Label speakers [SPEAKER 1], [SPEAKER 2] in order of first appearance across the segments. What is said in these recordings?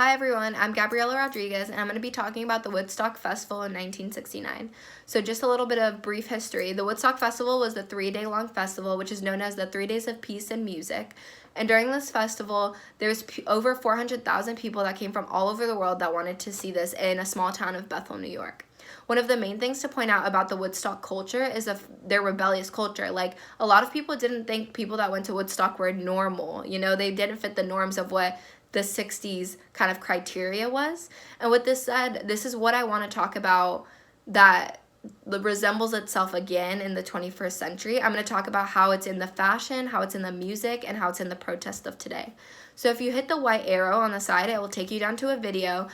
[SPEAKER 1] Hi everyone, I'm Gabriela Rodriguez and I'm going to be talking about the Woodstock Festival in 1969. So just a little bit of brief history. The Woodstock Festival was the 3-day-long festival, which is known as the 3 Days of Peace and Music. And during this festival, there's over 400,000 people that came from all over the world that wanted to see this in a small town of Bethel, New York. One of the main things to point out about the Woodstock culture is their rebellious culture. Like, a lot of people didn't think people that went to Woodstock were normal. You know, they didn't fit the norms of what the 60s kind of criteria was. And with this said, this is what I want to talk about that resembles itself again in the 21st century. I'm going to talk about how it's in the fashion, how it's in the music, and how it's in the protest of today. So if you hit the white arrow on the side, it will take you down to a video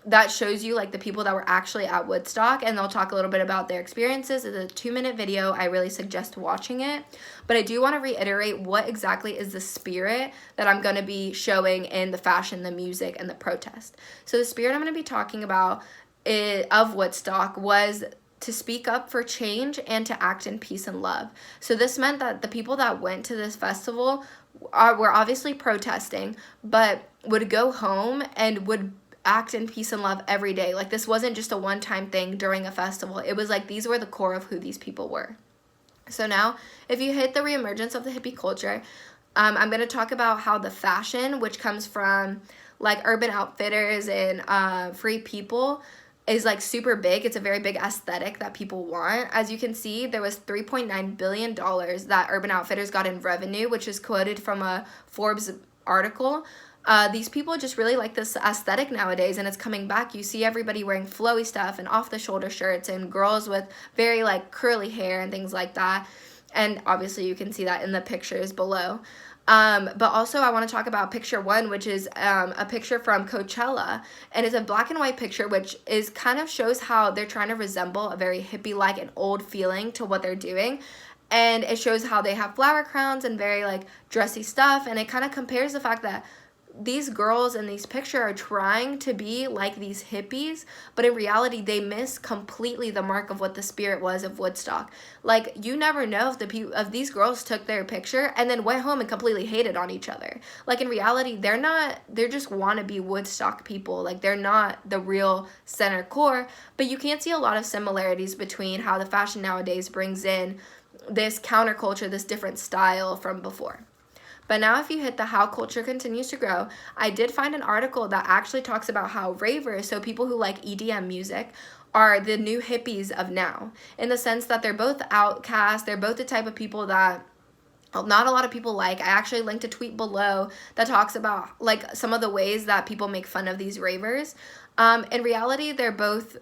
[SPEAKER 1] that shows you like the people that were actually at Woodstock, and they'll talk a little bit about their experiences. It's a 2-minute video. I really suggest watching it. But I do want to reiterate what exactly is the spirit that I'm going to be showing in the fashion, the music, and the protest. So the spirit I'm going to be talking about of Woodstock was to speak up for change and to act in peace and love. So this meant that the people that went to this festival were obviously protesting, but would go home and would act in peace and love every day. Like, this wasn't just a one-time thing during a festival. It was like these were the core of who these people were. So now, if you hit the reemergence of the hippie culture, I'm going to talk about how the fashion, which comes from like Urban Outfitters and Free People, is like super big. It's a very big aesthetic that people want. As you can see, there was $3.9 billion that Urban Outfitters got in revenue, which is quoted from a Forbes article. These people just really like this aesthetic nowadays, and it's coming back. You see everybody wearing flowy stuff and off-the-shoulder shirts, and girls with very like curly hair and things like that. And obviously you can see that in the pictures below. But also I want to talk about picture one, which is a picture from Coachella, and it's a black and white picture, which is kind of shows how they're trying to resemble a very hippie-like and old feeling to what they're doing. And it shows how they have flower crowns and very like dressy stuff, and it kind of compares the fact that these girls in these pictures are trying to be like these hippies, but in reality they miss completely the mark of what the spirit was of Woodstock. Like, you never know if these girls took their picture and then went home and completely hated on each other. Like, in reality, they're just wannabe Woodstock people. Like, they're not the real center core, but you can see a lot of similarities between how the fashion nowadays brings in this counterculture, this different style from before. But now if you hit the how culture continues to grow, I did find an article that actually talks about how ravers, so people who like EDM music, are the new hippies of now, in the sense that they're both outcasts. They're both the type of people that not a lot of people like. I actually linked a tweet below that talks about like some of the ways that people make fun of these ravers. In reality, they're both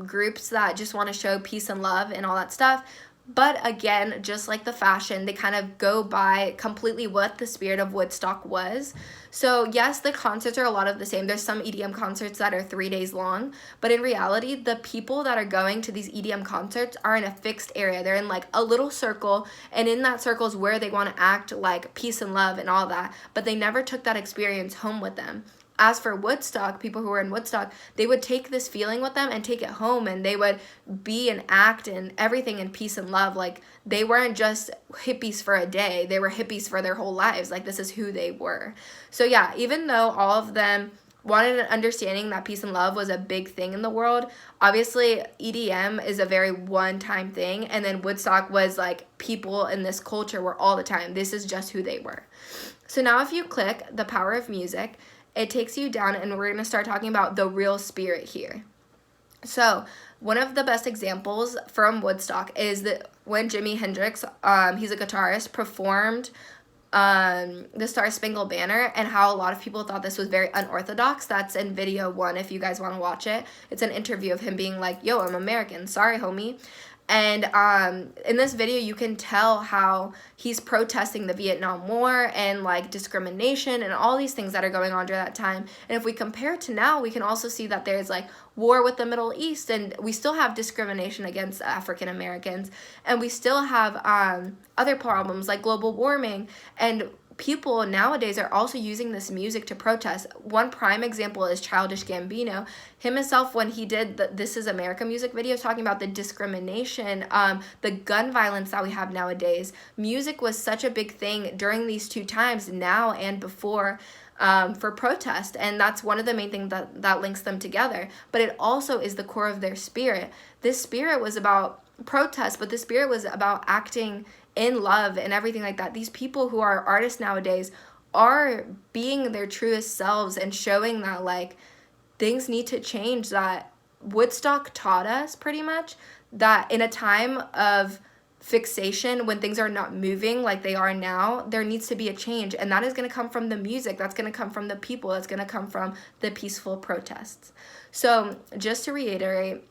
[SPEAKER 1] groups that just want to show peace and love and all that stuff. But again, just like the fashion, they kind of go by completely what the spirit of Woodstock was. So yes, the concerts are a lot of the same. There's some EDM concerts that are 3 days long, but in reality, the people that are going to these EDM concerts are in a fixed area. They're in like a little circle, and in that circle is where they want to act like peace and love and all that, but they never took that experience home with them. As for Woodstock, people who were in Woodstock, they would take this feeling with them and take it home, and they would be and act and everything in peace and love. Like, they weren't just hippies for a day, they were hippies for their whole lives. Like, this is who they were. So yeah, even though all of them wanted an understanding that peace and love was a big thing in the world, obviously EDM is a very one-time thing, and then Woodstock was like people in this culture were all the time. This is just who they were. So now if you click the power of music, it takes you down, and we're going to start talking about the real spirit here. So one of the best examples from Woodstock is that when Jimi Hendrix, he's a guitarist, performed the Star Spangled Banner, and how a lot of people thought this was very unorthodox. That's in video 1 if you guys want to watch it. It's an interview of him being like, yo, I'm American, sorry homie. And in this video, you can tell how he's protesting the Vietnam War and like discrimination and all these things that are going on during that time. And if we compare it to now, we can also see that there's like war with the Middle East, and we still have discrimination against African Americans, and we still have other problems like global warming, and people nowadays are also using this music to protest. One prime example is Childish Gambino. Himself, when he did the This Is America music video talking about the discrimination, the gun violence that we have nowadays, music was such a big thing during these two times, now and before. for protest, and that's one of the main things that links them together. But it also is the core of their spirit. This spirit was about protest, but the spirit was about acting in love and everything like that. These people who are artists nowadays are being their truest selves and showing that like things need to change, that Woodstock taught us pretty much that in a time of fixation, when things are not moving like they are now, there needs to be a change, and that is going to come from the music, that's going to come from the people, that's going to come from the peaceful protests. So just to reiterate,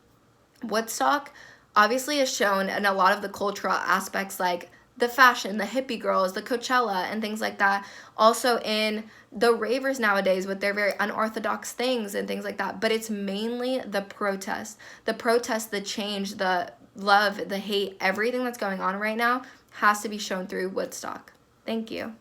[SPEAKER 1] Woodstock obviously is shown in a lot of the cultural aspects, like the fashion, the hippie girls, the Coachella, and things like that. Also in the ravers nowadays with their very unorthodox things and things like that. But it's mainly the protest, the change, the love, the hate, everything that's going on right now has to be shown through Woodstock. Thank you.